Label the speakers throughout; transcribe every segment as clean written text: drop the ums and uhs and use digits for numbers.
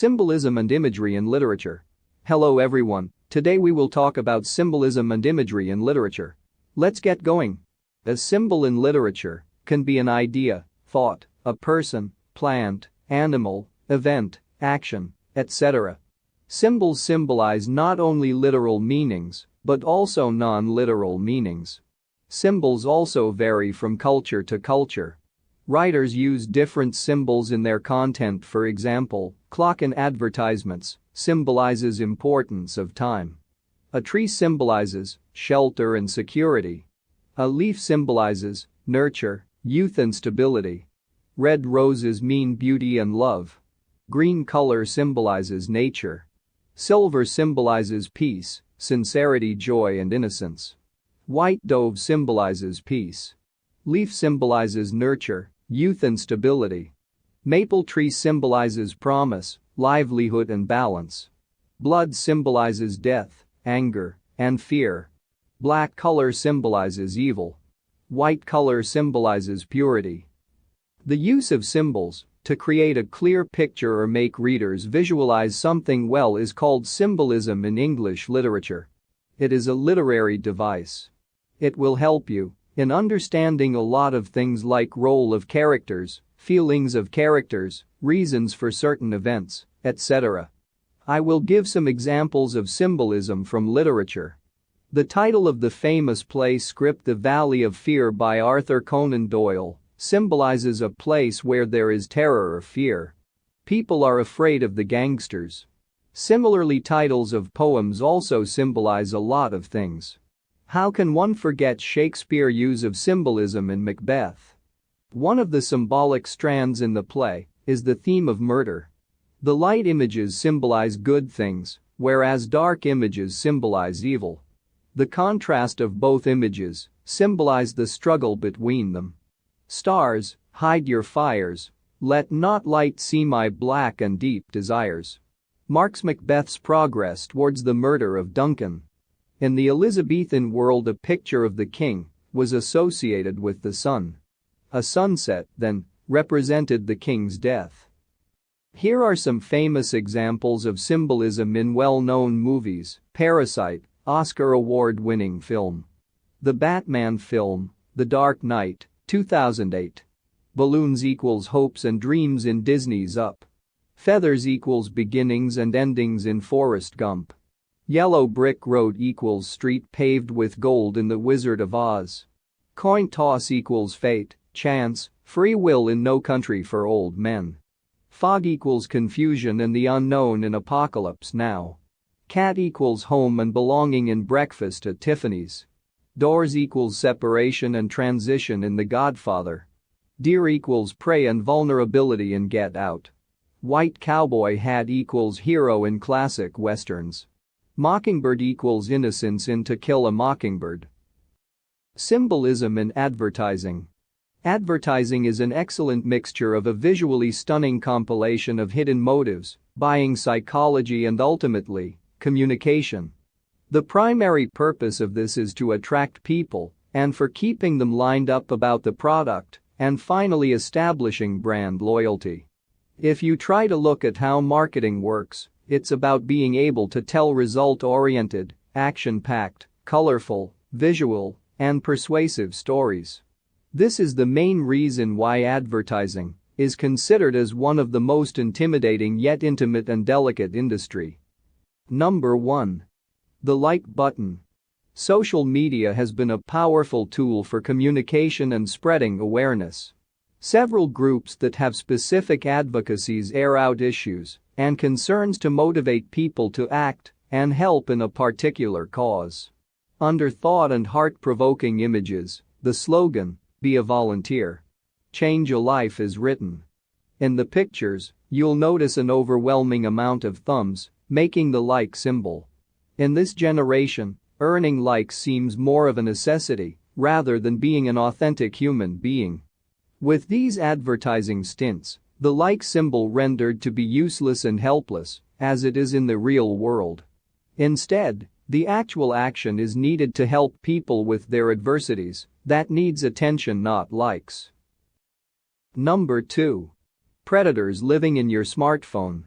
Speaker 1: Symbolism and imagery in literature. Hello everyone, today we will talk about symbolism and imagery in literature. Let's get going. A symbol in literature can be an idea, thought, a person, plant, animal, event, action, etc. Symbols symbolize not only literal meanings, but also non-literal meanings. Symbols also vary from culture to culture. Writers use different symbols in their content. For example, clock in advertisements symbolizes importance of time. A tree symbolizes shelter and security. A leaf symbolizes nurture, youth and stability. Red roses mean beauty and love. Green color symbolizes nature. Silver symbolizes peace, sincerity, joy and innocence. White dove symbolizes peace. Leaf symbolizes nurture, youth and stability. Maple tree symbolizes promise, livelihood and balance. Blood symbolizes death, anger, and fear. Black color symbolizes evil. White color symbolizes purity. The use of symbols to create a clear picture or make readers visualize something well is called symbolism in English literature. It is a literary device. It will help you in understanding a lot of things like role of characters, feelings of characters, reasons for certain events, etc. I will give some examples of symbolism from literature. The title of the famous play script The Valley of Fear by Arthur Conan Doyle symbolizes a place where there is terror or fear. People are afraid of the gangsters. Similarly, titles of poems also symbolize a lot of things. How can one forget Shakespeare's use of symbolism in Macbeth? One of the symbolic strands in the play is the theme of murder. The light images symbolize good things, whereas dark images symbolize evil. The contrast of both images symbolize the struggle between them. Stars, hide your fires. Let not light see my black and deep desires. Marks Macbeth's progress towards the murder of Duncan. In the Elizabethan world, a picture of the king was associated with the sun. A sunset, then, represented the king's death. Here are some famous examples of symbolism in well-known movies: Parasite, Oscar award-winning film. The Batman film, The Dark Knight, 2008. Balloons equals hopes and dreams in Disney's Up. Feathers equals beginnings and endings in Forrest Gump. Yellow brick road equals street paved with gold in The Wizard of Oz. Coin toss equals fate, chance, free will in No Country for Old Men. Fog equals confusion and the unknown in Apocalypse Now. Cat equals home and belonging in Breakfast at Tiffany's. Doors equals separation and transition in The Godfather. Deer equals prey and vulnerability in Get Out. White cowboy hat equals hero in classic westerns. Mockingbird equals innocence in To Kill a Mockingbird. Symbolism in advertising. Advertising is an excellent mixture of a visually stunning compilation of hidden motives, buying psychology and ultimately, communication. The primary purpose of this is to attract people and for keeping them lined up about the product and finally establishing brand loyalty. If you try to look at how marketing works, it's about being able to tell result-oriented, action-packed, colorful, visual, and persuasive stories. This is the main reason why advertising is considered as one of the most intimidating yet intimate and delicate industry. Number 1. The like button. Social media has been a powerful tool for communication and spreading awareness. Several groups that have specific advocacies air out issues and concerns to motivate people to act and help in a particular cause. Under thought and heart-provoking images, the slogan, "Be a volunteer. Change a life," is written. In the pictures, you'll notice an overwhelming amount of thumbs, making the like symbol. In this generation, earning likes seems more of a necessity rather than being an authentic human being. With these advertising stints, the like symbol rendered to be useless and helpless, as it is in the real world. Instead, the actual action is needed to help people with their adversities that needs attention, not likes. Number 2. Predators living in your smartphone.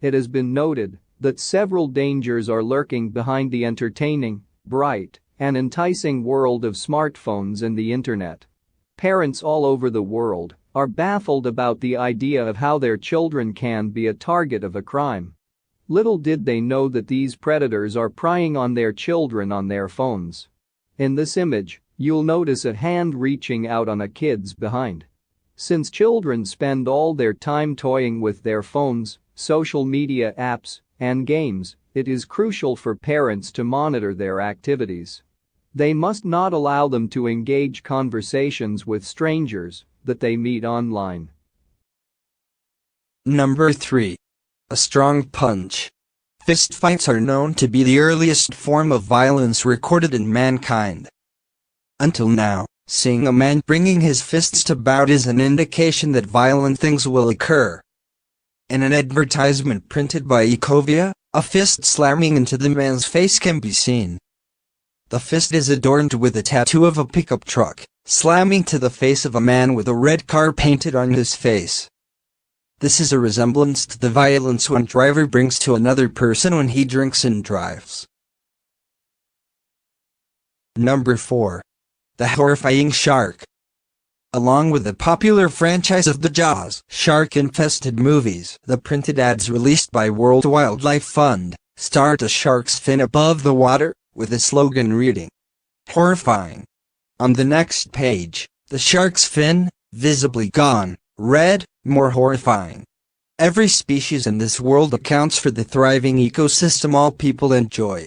Speaker 1: It has been noted that several dangers are lurking behind the entertaining, bright, and enticing world of smartphones and the internet. Parents all over the world are baffled about the idea of how their children can be a target of a crime. Little did they know that these predators are prying on their children on their phones. In this image, you'll notice a hand reaching out on a kid's behind. Since children spend all their time toying with their phones, social media apps, and games, it is crucial for parents to monitor their activities. They must not allow them to engage conversations with strangers that they meet online.
Speaker 2: Number 3. A strong punch. Fistfights are known to be the earliest form of violence recorded in mankind. Until now, seeing a man bringing his fists to bout is an indication that violent things will occur. In an advertisement printed by Ecovia, a fist slamming into the man's face can be seen. The fist is adorned with a tattoo of a pickup truck, slamming to the face of a man with a red car painted on his face. This is a resemblance to the violence one driver brings to another person when he drinks and drives. Number 4. The Horrifying Shark. Along with the popular franchise of the Jaws shark-infested movies, the printed ads released by World Wildlife Fund start a shark's fin above the water, with a slogan reading, "Horrifying." On the next page, the shark's fin, visibly gone, read, "More horrifying." Every species in this world accounts for the thriving ecosystem all people enjoy.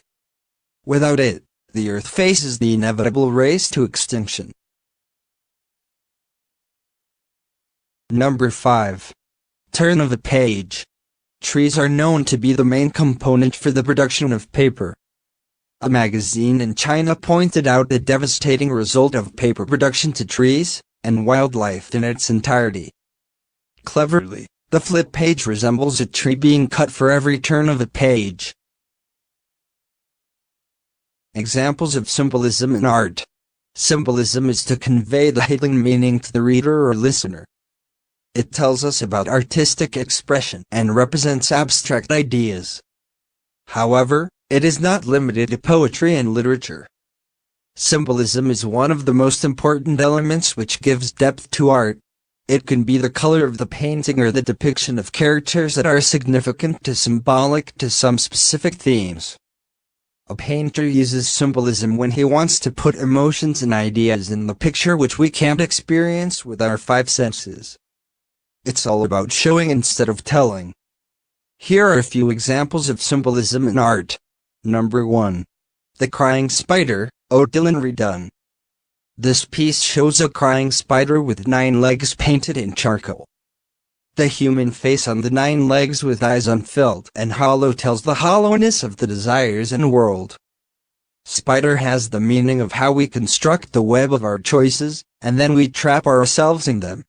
Speaker 2: Without it, the Earth faces the inevitable race to extinction. Number 5. Turn of a page. Trees are known to be the main component for the production of paper. A magazine in China pointed out the devastating result of paper production to trees and wildlife in its entirety. Cleverly, the flip page resembles a tree being cut for every turn of a page. Examples of symbolism in art. Symbolism is to convey the hidden meaning to the reader or listener. It tells us about artistic expression and represents abstract ideas. However, it is not limited to poetry and literature. Symbolism is one of the most important elements which gives depth to art. It can be the color of the painting or the depiction of characters that are significant to symbolic to some specific themes. A painter uses symbolism when he wants to put emotions and ideas in the picture which we can't experience with our five senses. It's all about showing instead of telling. Here are a few examples of symbolism in art. Number 1. The Crying Spider, Odilon redone. This piece shows a crying spider with 9 legs painted in charcoal. The human face on the 9 legs with eyes unfilled and hollow tells the hollowness of the desires and world. Spider has the meaning of how we construct the web of our choices, and then we trap ourselves in them.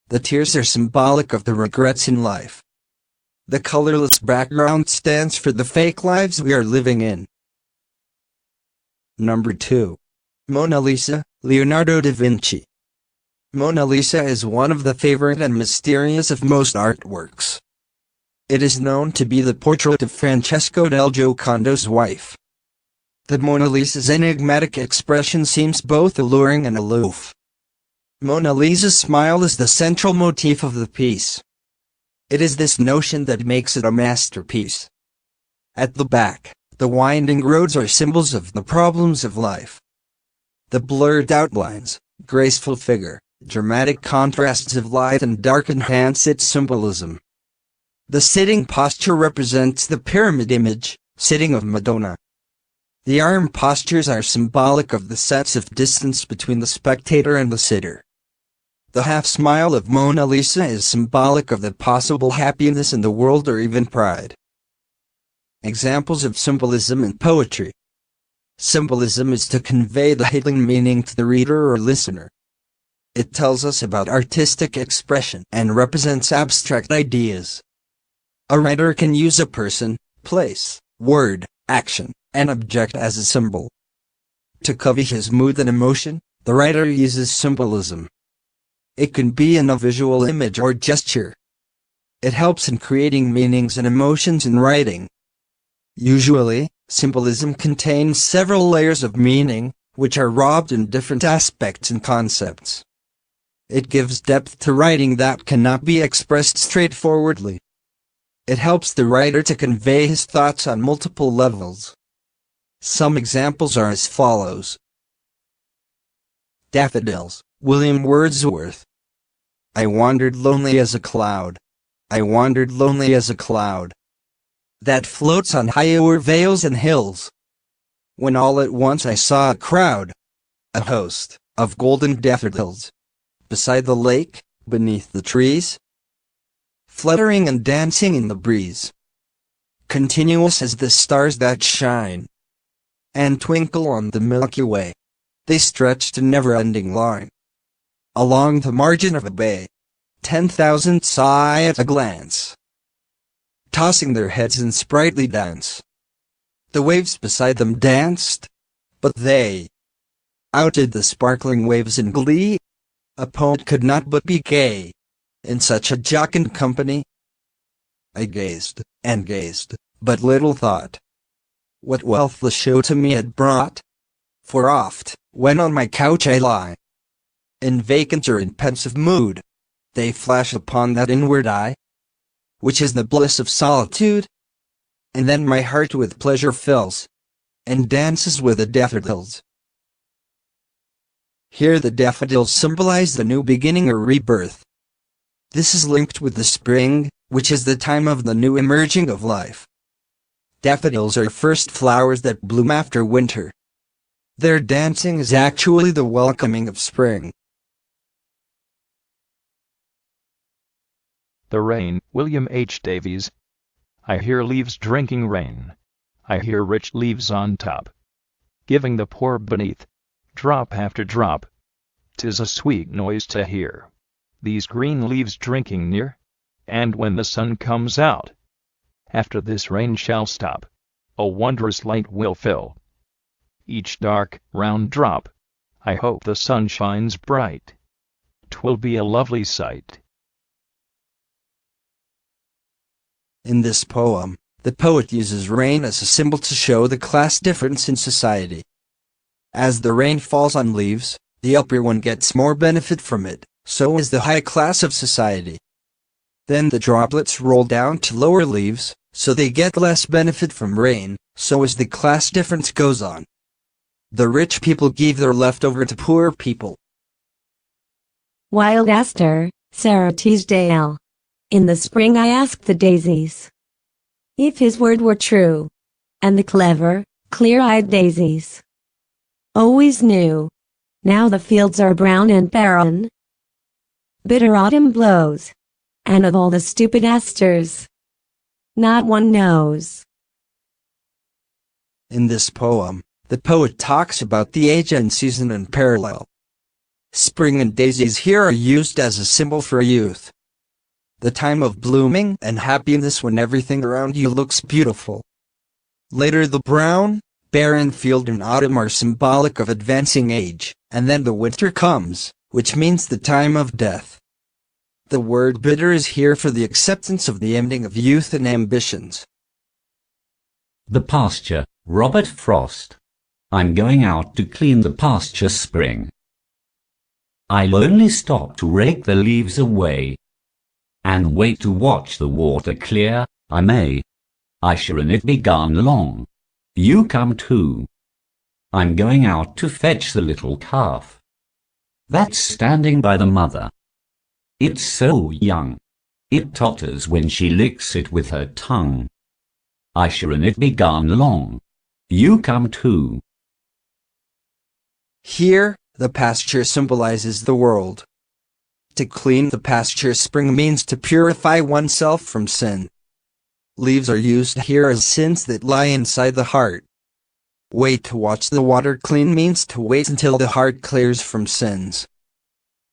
Speaker 2: The tears are symbolic of the regrets in life. The colorless background stands for the fake lives we are living in. Number 2. Mona Lisa, Leonardo da Vinci. Mona Lisa is one of the favorite and mysterious of most artworks. It is known to be the portrait of Francesco del Giocondo's wife. The Mona Lisa's enigmatic expression seems both alluring and aloof. Mona Lisa's smile is the central motif of the piece. It is this notion that makes it a masterpiece. At the back, the winding roads are symbols of the problems of life. The blurred outlines, graceful figure, dramatic contrasts of light and dark enhance its symbolism. The sitting posture represents the pyramid image, sitting of Madonna. The arm postures are symbolic of the sense of distance between the spectator and the sitter. The half-smile of Mona Lisa is symbolic of the possible happiness in the world or even pride. Examples of symbolism in poetry. Symbolism is to convey the hidden meaning to the reader or listener. It tells us about artistic expression and represents abstract ideas. A writer can use a person, place, word, action, and object as a symbol. To convey his mood and emotion, the writer uses symbolism. It can be in a visual image or gesture. It helps in creating meanings and emotions in writing. Usually, symbolism contains several layers of meaning, which are robbed in different aspects and concepts. It gives depth to writing that cannot be expressed straightforwardly. It helps the writer to convey his thoughts on multiple levels. Some examples are as follows. Daffodils, William Wordsworth. I wandered lonely as a cloud. I wandered lonely as a cloud that floats on high o'er vales and hills, when all at once I saw a crowd, a host, of golden daffodils, beside the lake, beneath the trees, fluttering and dancing in the breeze, continuous as the stars that shine and twinkle on the Milky Way. They stretched a never-ending line along the margin of a bay. 10,000 saw I at a glance, tossing their heads in sprightly dance. The waves beside them danced, but they outdid the sparkling waves in glee. A poet could not but be gay in such a jocund company. I gazed, and gazed, but little thought what wealth the show to me had brought. For oft, when on my couch I lie, in vacant or in pensive mood, they flash upon that inward eye, which is the bliss of solitude. And then my heart with pleasure fills, and dances with the daffodils. Here the daffodils symbolize the new beginning or rebirth. This is linked with the spring, which is the time of the new emerging of life. Daffodils are first flowers that bloom after winter. Their dancing is actually the welcoming of spring.
Speaker 3: The Rain, William H. Davies. I hear leaves drinking rain. I hear rich leaves on top, giving the poor beneath, drop after drop. 'Tis a sweet noise to hear, these green leaves drinking near. And when the sun comes out, after this rain shall stop, a wondrous light will fill each dark, round drop. I hope the sun shines bright. 'Twill be a lovely sight.
Speaker 2: In this poem, the poet uses rain as a symbol to show the class difference in society. As the rain falls on leaves, the upper one gets more benefit from it, so is the high class of society. Then the droplets roll down to lower leaves, so they get less benefit from rain, so as the class difference goes on. The rich people give their leftover to poor people.
Speaker 4: Wild Aster, Sarah Teasdale. In the spring I asked the daisies if his word were true, and the clever, clear-eyed daisies always knew. Now the fields are brown and barren. Bitter autumn blows, and of all the stupid asters, not one knows.
Speaker 2: In this poem, the poet talks about the age and season in parallel. Spring and daisies here are used as a symbol for youth, the time of blooming and happiness when everything around you looks beautiful. Later the brown, barren field and autumn are symbolic of advancing age, and then the winter comes, which means the time of death. The word bitter is here for the acceptance of the ending of youth and ambitions.
Speaker 5: The Pasture, Robert Frost. I'm going out to clean the pasture spring. I'll only stop to rake the leaves away, and wait to watch the water clear. I may. I shouldn't it be gone long. You come too. I'm going out to fetch the little calf that's standing by the mother. It's so young, it totters when she licks it with her tongue. I shouldn't it be gone long. You come too.
Speaker 2: Here, the pasture symbolizes the world. To clean the pasture spring means to purify oneself from sin. Leaves are used here as sins that lie inside the heart. Wait to watch the water clean means to wait until the heart clears from sins.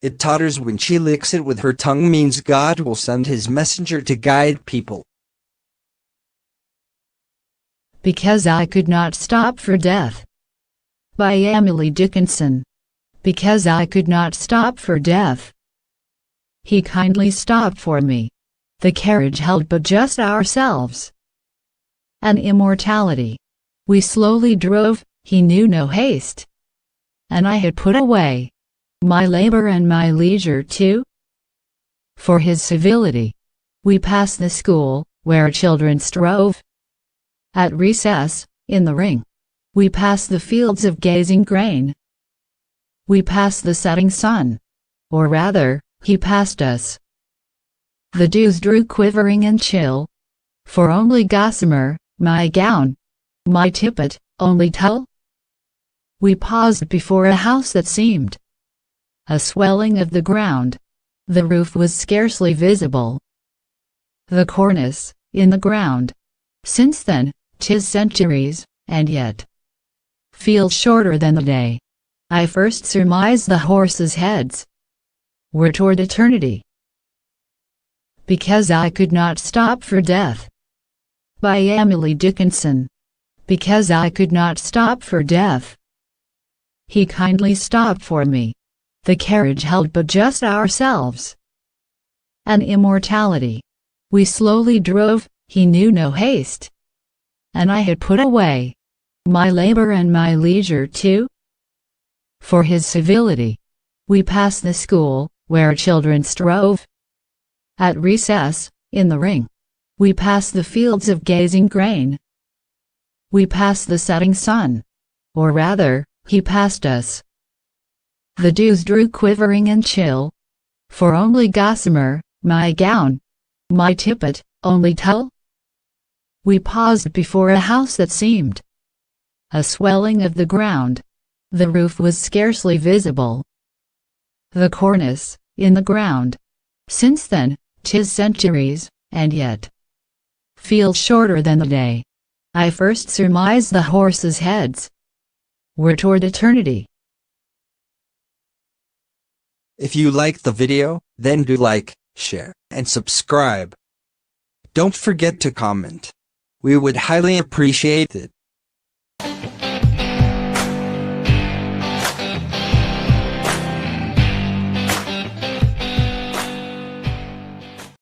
Speaker 2: It totters when she licks it with her tongue means God will send his messenger to guide people.
Speaker 6: Because I Could Not Stop for Death. By Emily Dickinson. Because I could not stop for death, he kindly stopped for me. the carriage held but just ourselves and immortality. We slowly drove, he knew no haste, and I had put away my labor and my leisure too. For his civility, we passed the school, where children strove. At recess, in the ring, we passed the fields of gazing grain. We passed the setting sun, or rather, he passed us. The dews drew quivering and chill, for only gossamer, my gown, my tippet, only tulle. We paused before a house that seemed a swelling of the ground. The roof was scarcely visible, the cornice, in the ground. Since then, 'tis centuries, and yet feels shorter than the day I first surmised the horses' heads were toward eternity. Because I could not stop for death. By Emily Dickinson. Because I could not stop for death. He kindly stopped for me. The carriage held but just ourselves and immortality. We slowly drove, he knew no haste, and I had put away my labor and my leisure too. For his civility, we passed the school, where children strove. At recess, in the ring, we passed the fields of gazing grain. We passed the setting sun, or rather, he passed us. The dews drew quivering and chill, for only gossamer, my gown, my tippet, only tulle. We paused before a house that seemed a swelling of the ground. The roof was scarcely visible, the cornice, in the ground. Since then, 'tis centuries, and yet feels shorter than the day I first surmised the horses' heads were toward eternity.
Speaker 2: If you liked the video, then do like, share, and subscribe. Don't forget to comment. We would highly appreciate it.